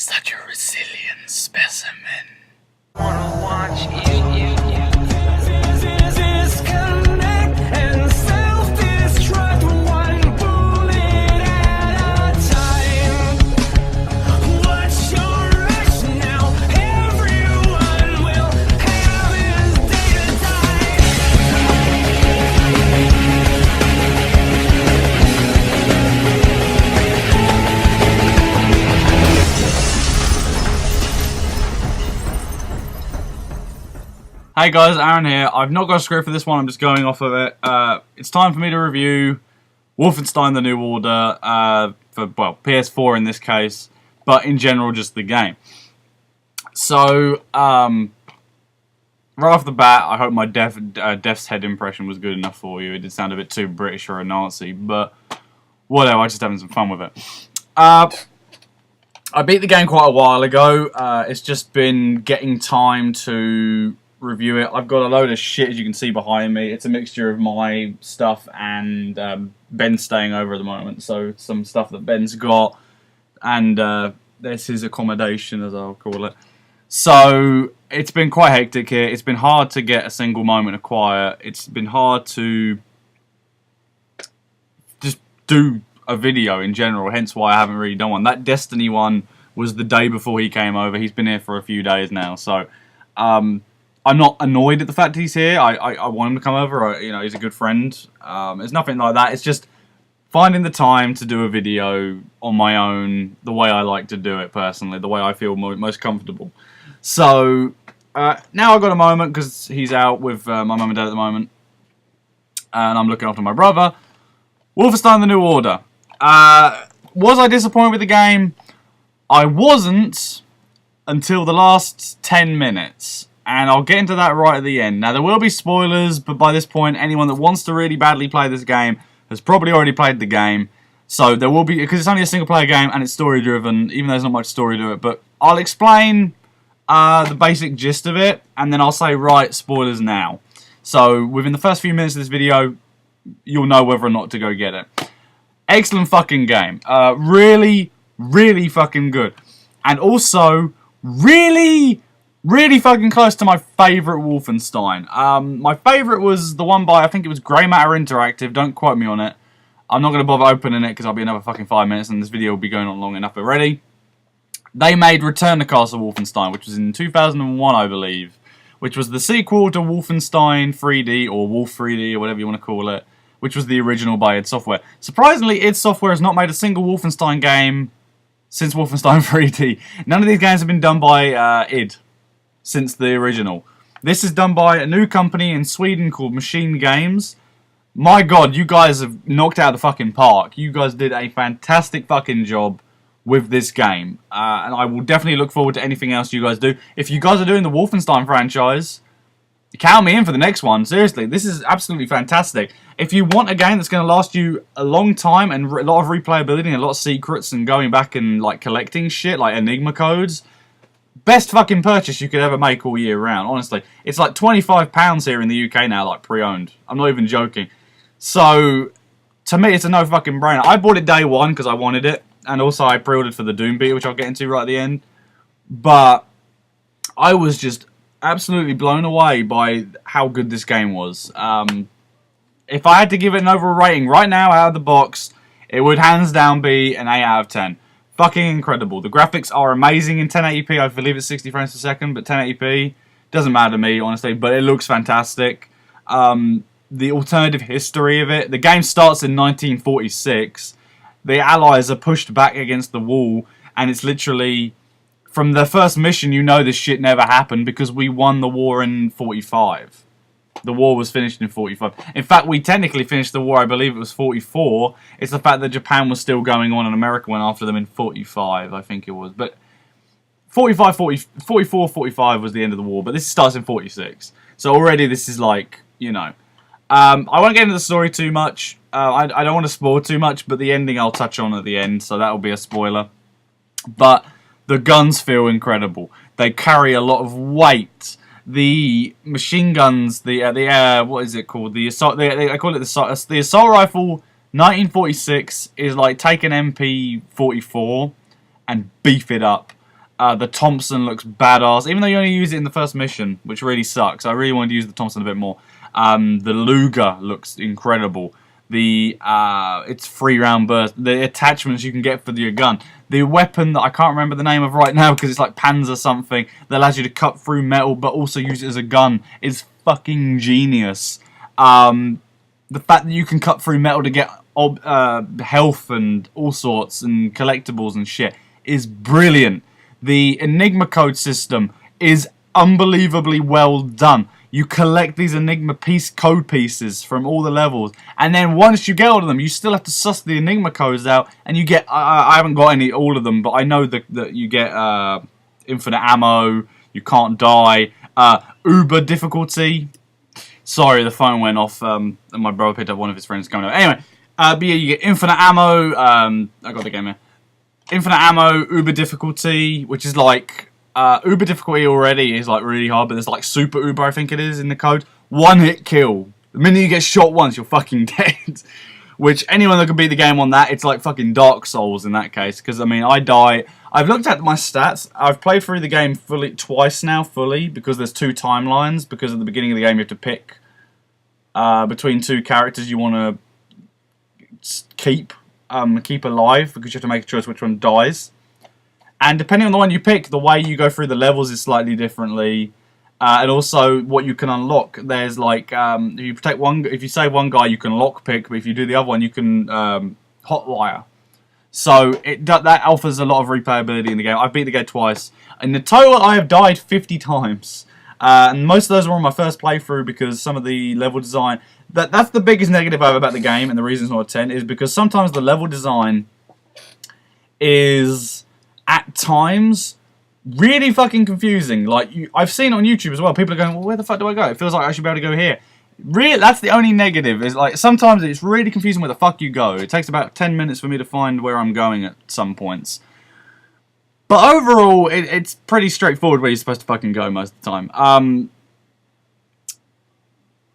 Such a resilient specimen. Wanna watch you. Disconnect and self-destruct one bullet at a time. What's your rush now? Everyone will have his day to die. Hey guys, Aaron here. I've not got a script for this one, I'm just going off of it. It's time for me to review Wolfenstein: The New Order, for, well, PS4 in this case, but in general just the game. So, right off the bat, I hope my Death's Head impression was good enough for you. It did sound a bit too British or a Nazi, but whatever, I'm just having some fun with it. I beat the game quite a while ago. It's just been getting time to review it. I've got a load of shit, as you can see behind me. It's a mixture of my stuff and Ben's staying over at the moment, so some stuff that Ben's got, and there's his accommodation, as I'll call it. So it's been quite hectic here. It's been hard to get a single moment of quiet. It's been hard to just do a video in general, hence why I haven't really done one. That Destiny one was the day before he came over. He's been here for a few days now, so I'm not annoyed at the fact he's here. I want him to come over. You know, he's a good friend. It's nothing like that. It's just finding the time to do a video on my own, the way I like to do it personally, the way I feel most comfortable. So now I've got a moment because he's out with my mum and dad at the moment, and I'm looking after my brother. Wolfenstein: The New Order. Was I disappointed with the game? I wasn't until the last 10 minutes. And I'll get into that right at the end. Now, there will be spoilers, but by this point, anyone that wants to really badly play this game has probably already played the game. So there will be, because it's only a single-player game and it's story-driven, even though there's not much story to it. But I'll explain the basic gist of it, and then I'll say, right, spoilers now. So within the first few minutes of this video, you'll know whether or not to go get it. Excellent fucking game. Really, really fucking good. And also, really fucking close to my favourite Wolfenstein. My favourite was the one by, I think it was Grey Matter Interactive, don't quote me on it. I'm not going to bother opening it because I'll be another fucking 5 minutes and this video will be going on long enough already. They made Return to Castle Wolfenstein, which was in 2001, I believe, which was the sequel to Wolfenstein 3D, or Wolf 3D, or whatever you want to call it, which was the original by id Software. Surprisingly, id Software has not made a single Wolfenstein game since Wolfenstein 3D. None of these games have been done by id since the original. This is done by a new company in Sweden called Machine Games. My god, you guys have knocked out the fucking park. You guys did a fantastic fucking job with this game. And I will definitely look forward to anything else you guys do. If you guys are doing the Wolfenstein franchise, count me in for the next one. Seriously, this is absolutely fantastic. If you want a game that's going to last you a long time and a lot of replayability and a lot of secrets and going back and like collecting shit like Enigma codes, best fucking purchase you could ever make all year round, honestly. It's like £25 here in the UK now, like pre-owned. I'm not even joking. So, to me, it's a no fucking brainer. I bought it day one because I wanted it, and also I pre-ordered for the Doom beta, which I'll get into right at the end. But I was just absolutely blown away by how good this game was. If I had to give it an overall rating right now out of the box, it would hands down be an 8 out of 10. Fucking incredible. The graphics are amazing in 1080p. I believe it's 60 frames per second, but 1080p doesn't matter to me, honestly. But it looks fantastic. The alternative history of it. The game starts in 1946. The Allies are pushed back against the wall, and it's literally from the first mission. You know this shit never happened because we won the war in 45. The war was finished in 45. In fact, we technically finished the war, I believe it was 44. It's the fact that Japan was still going on and America went after them in 45, I think it was. But 44, 45 was the end of the war, but this starts in 46. So already this is like, you know. I won't get into the story too much. I don't want to spoil too much, but the ending I'll touch on at the end, so that will be a spoiler. But the guns feel incredible. They carry a lot of weight. The machine guns, what is it called? The assault. I call it the assault rifle. 1946 is like take an MP44 and beef it up. The Thompson looks badass, even though you only use it in the first mission, which really sucks. I really wanted to use the Thompson a bit more. The Luger looks incredible. It's 3-round burst. The attachments you can get for your gun. The weapon that I can't remember the name of right now because it's like Panzer something that allows you to cut through metal but also use it as a gun is fucking genius. The fact that you can cut through metal to get health and all sorts and collectibles and shit is brilliant. The Enigma code system is unbelievably well done. You collect these Enigma code pieces from all the levels, and then once you get all of them, you still have to suss the Enigma codes out, and you get, I haven't got all of them, but I know that you get infinite ammo, you can't die, Uber difficulty. Sorry, the phone went off, and my brother picked up one of his friends coming over. Anyway, but yeah, you get infinite ammo, I got the game here. Infinite ammo, Uber difficulty, which is like, Uber difficulty already is like really hard, but there's like super Uber, I think it is, in the code. 1-hit kill. The minute you get shot once, you're fucking dead. Which, anyone that could beat the game on that, it's like fucking Dark Souls in that case. Because, I mean, I die. I've looked at my stats. I've played through the game twice now, fully, because there's 2 timelines. Because at the beginning of the game, you have to pick between 2 characters you want to keep alive, because you have to make a choice which one dies. And depending on the one you pick, the way you go through the levels is slightly differently. And also what you can unlock. There's like, if you save one guy, you can lockpick, but if you do the other one, you can hotwire. So that offers a lot of replayability in the game. I've beat the game twice. In the total, I have died 50 times. And most of those were on my first playthrough because some of the level design... That's the biggest negative I have about the game, and the reason it's not a 10, is because sometimes the level design is, at times, really fucking confusing. Like, I've seen on YouTube as well, people are going, well, where the fuck do I go? It feels like I should be able to go here. Really, that's the only negative, is like, sometimes it's really confusing where the fuck you go. It takes about 10 minutes for me to find where I'm going at some points. But overall, it's pretty straightforward where you're supposed to fucking go most of the time.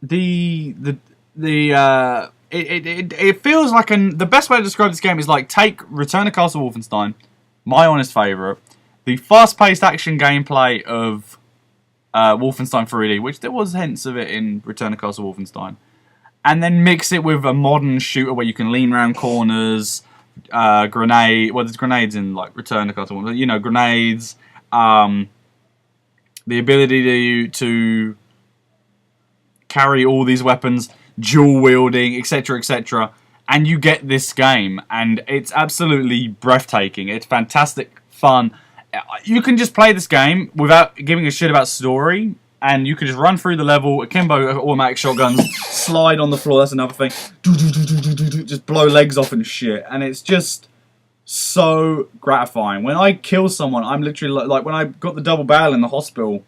It feels like the best way to describe this game is like, take Return to Castle Wolfenstein, my honest favourite, the fast-paced action gameplay of Wolfenstein 3D, which there was hints of it in Return to Castle Wolfenstein, and then mix it with a modern shooter where you can lean around corners, well, there's grenades in like Return to Castle Wolfenstein, you know, grenades, the ability to carry all these weapons, dual wielding, etc., etc., and you get this game, and it's absolutely breathtaking. It's fantastic fun. You can just play this game without giving a shit about story, and you can just run through the level, akimbo automatic shotguns, slide on the floor, that's another thing, just blow legs off and shit, and it's just so gratifying. When I kill someone, I'm literally like when I got the double barrel in the hospital,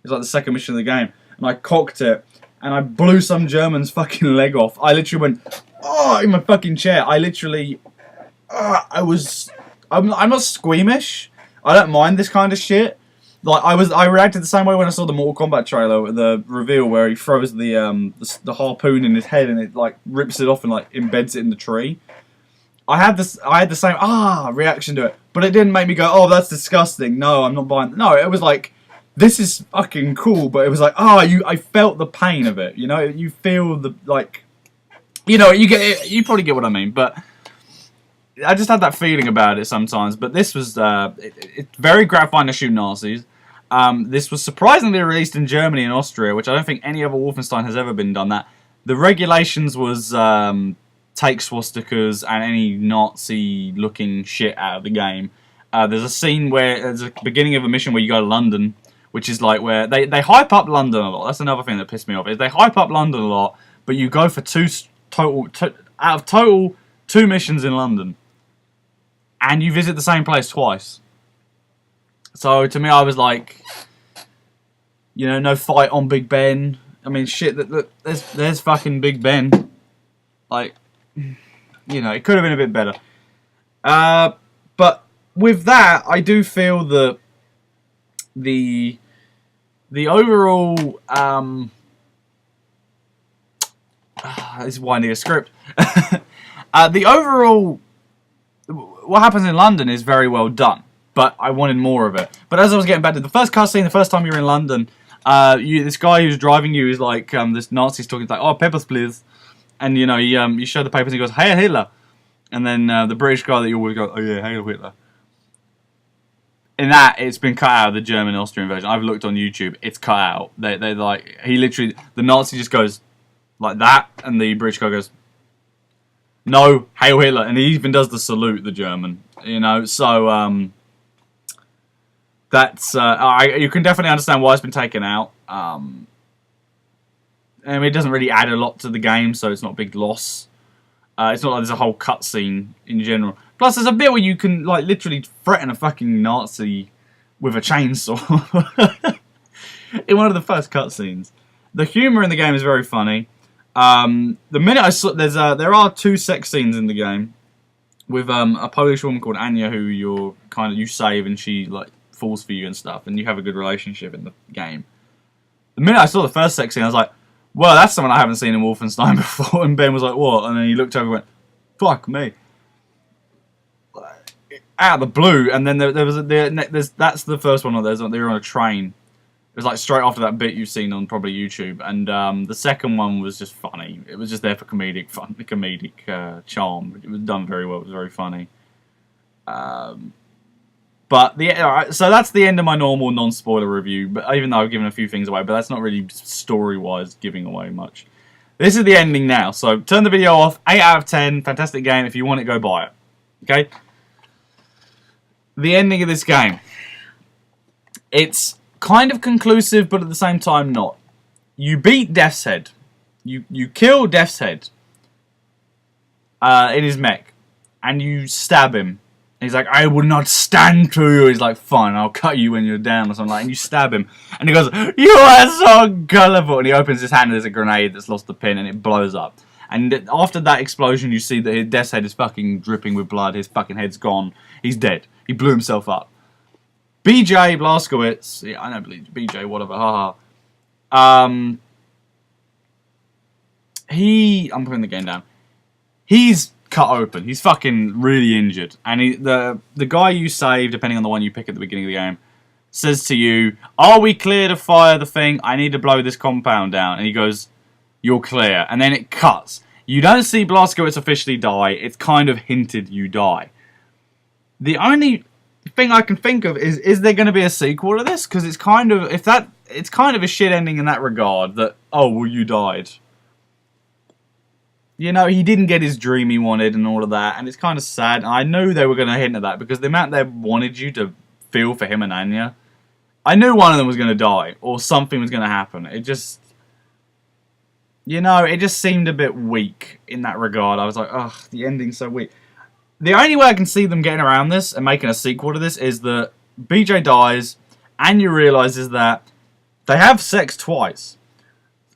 it's like the second mission of the game, and I cocked it, and I blew some German's fucking leg off. I literally went, oh, in my fucking chair. I literally, I'm not squeamish. I don't mind this kind of shit. Like, I reacted the same way when I saw the Mortal Kombat trailer, the reveal where he throws the harpoon in his head and it like rips it off and like embeds it in the tree. I had the same reaction to it, but it didn't make me go, oh, that's disgusting. No, I'm not buying. No, it was like, this is fucking cool, but it was like, I felt the pain of it, you know? You feel the, like, you know, you probably get what I mean, but I just had that feeling about it sometimes. But this was, it's very gratifying to shoot Nazis. This was surprisingly released in Germany and Austria, which I don't think any other Wolfenstein has ever been done that. The regulations was, take swastikas and any Nazi-looking shit out of the game. There's a scene where, there's a beginning of a mission where you go to London, which is like where they hype up London a lot. That's another thing that pissed me off. Is they hype up London a lot, but you go for out of total 2 missions in London, and you visit the same place twice. So to me, I was like, you know, no fight on Big Ben. I mean, shit. There's fucking Big Ben. Like, you know, it could have been a bit better. But with that, I do feel that the overall this is why I need a script. The overall what happens in London is very well done, but I wanted more of it. But as I was getting better, the first cutscene, the first time you're in London, this guy who's driving you is like this Nazi's talking like, "Oh, papers, please," and you know, you show the papers, and he goes, "Hey, Hitler," and then the British guy that you always go, "Oh yeah, hey, Hitler." In that, it's been cut out of the German Austrian version. I've looked on YouTube; it's cut out. They like he literally the Nazi just goes like that, and the British guy goes, "No, Hail Hitler," and he even does the salute, the German, you know. So that's you can definitely understand why it's been taken out. I mean, it doesn't really add a lot to the game, so it's not a big loss. It's not like there's a whole cutscene in general. Plus, there's a bit where you can like literally threaten a fucking Nazi with a chainsaw in one of the first cutscenes. The humor in the game is very funny. The minute I saw there are 2 sex scenes in the game with a Polish woman called Anya who you save and she like falls for you and stuff, and you have a good relationship in the game. The minute I saw the first sex scene, I was like, "Well, that's someone I haven't seen in Wolfenstein before." And Ben was like, "What?" And then he looked over and went, "Fuck me." Out of the blue, and then that's the first one. They were on a train. It was like straight after that bit you've seen on probably YouTube, and the second one was just funny. It was just there for comedic charm. It was done very well. It was very funny. But so that's the end of my normal non-spoiler review. But even though I've given a few things away, but that's not really story-wise giving away much. This is the ending now. So turn the video off. 8 out of 10. Fantastic game. If you want it, go buy it. Okay. The ending of this game. It's kind of conclusive, but at the same time not. You beat Death's Head. You kill Death's Head in his mech, and you stab him. And he's like, "I will not stand to you." He's like, "Fine, I'll cut you when you're down," or something like that. And you stab him, and he goes, "You are so gullible." And he opens his hand, and there's a grenade that's lost the pin, and it blows up. And after that explosion, you see that his Death's Head is fucking dripping with blood. His fucking head's gone. He's dead. He blew himself up. BJ Blazkowicz, yeah, I don't believe BJ, whatever, haha. I'm putting the game down. He's cut open. He's fucking really injured. And the guy you save, depending on the one you pick at the beginning of the game, says to you, "Are we clear to fire the thing? I need to blow this compound down." And he goes, "You're clear." And then it cuts. You don't see Blazkowicz officially die. It's kind of hinted you die. The only thing I can think of is there going to be a sequel to this? Because it's kind of it's kind of a shit ending in that regard. That, oh well, you died. You know, he didn't get his dream he wanted and all of that, and it's kind of sad. I knew they were going to hint at that because the amount they wanted you to feel for him and Anya, I knew one of them was going to die or something was going to happen. It just, you know, it just seemed a bit weak in that regard. I was like, ugh, the ending's so weak. The only way I can see them getting around this and making a sequel to this is that BJ dies, Anya realizes that they have sex twice.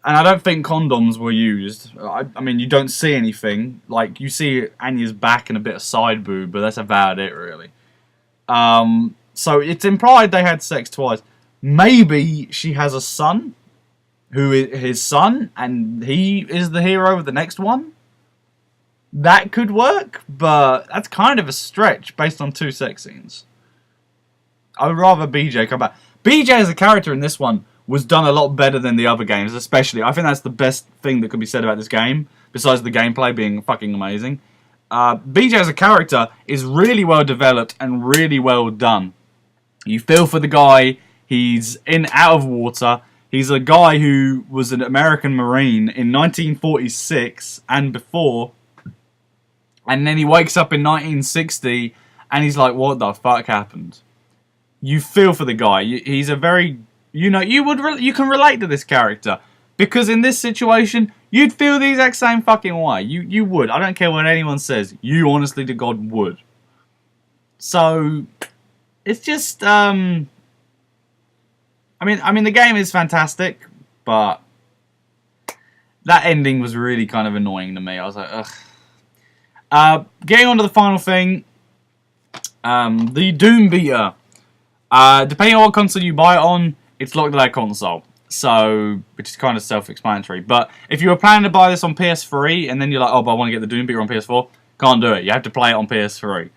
And I don't think condoms were used. I mean, you don't see anything. Like, you see Anya's back and a bit of side boob, but that's about it, really. So it's implied they had sex twice. Maybe she has a son, who is his son, and he is the hero of the next one. That could work, but that's kind of a stretch based on 2 sex scenes. I would rather BJ come back. BJ as a character in this one was done a lot better than the other games, especially. I think that's the best thing that could be said about this game, besides the gameplay being fucking amazing. BJ as a character is really well developed and really well done. You feel for the guy. He's out of water. He's a guy who was an American Marine in 1946 and before. And then he wakes up in 1960 and he's like, what the fuck happened? You feel for the guy. He's a very... You know, you can relate to this character. Because in this situation, you'd feel the exact same fucking way. You would. I don't care what anyone says. You honestly to God would. So, it's just... I mean, the game is fantastic, but that ending was really kind of annoying to me. I was like, ugh. Getting on to the final thing, the Doom Beater. Depending on what console you buy it on, it's locked to that console. So, which is kind of self-explanatory. But if you were planning to buy this on PS3, and then you're like, oh, but I want to get the Doom Beater on PS4, can't do it. You have to play it on PS3.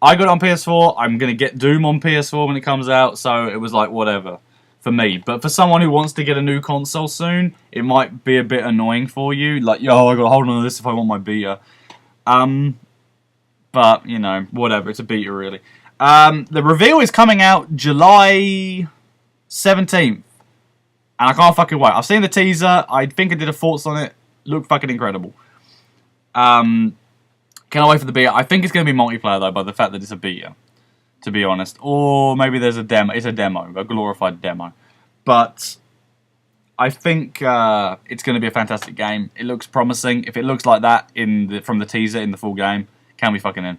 I got it on PS4. I'm going to get Doom on PS4 when it comes out, so it was like, whatever for me. But for someone who wants to get a new console soon, it might be a bit annoying for you. Like, yo, I got to hold on to this if I want my beta. But, you know, whatever. It's a beta, really. The reveal is coming out July 17th. And I can't fucking wait. I've seen the teaser. I think I did a thoughts on it. Looked fucking incredible. Can I wait for the beta? I think it's going to be multiplayer, though, by the fact that it's a beta, to be honest. Or maybe there's a demo. It's a demo, a glorified demo. But I think it's going to be a fantastic game. It looks promising. If it looks like that from the teaser in the full game, can we fucking in?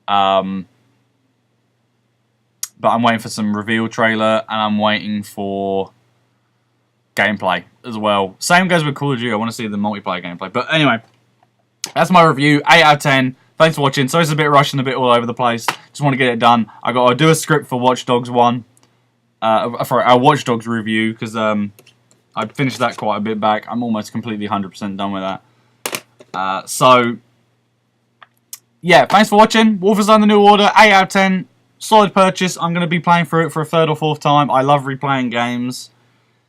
But I'm waiting for some reveal trailer, and I'm waiting for gameplay as well. Same goes with Call of Duty. I want to see the multiplayer gameplay. But anyway, that's my review. 8 out of 10. Thanks for watching. Sorry it's a bit rushed and a bit all over the place. Just want to get it done. I got to do a script for Watch Dogs 1. For our Watch Dogs review, because I finished that quite a bit back. I'm almost completely 100% done with that. So, yeah, thanks for watching. Wolfenstein: The New Order, 8 out of 10. Solid purchase. I'm going to be playing through it for a third or fourth time. I love replaying games.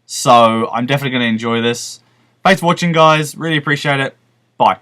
So, I'm definitely going to enjoy this. Thanks for watching, guys. Really appreciate it. Bye.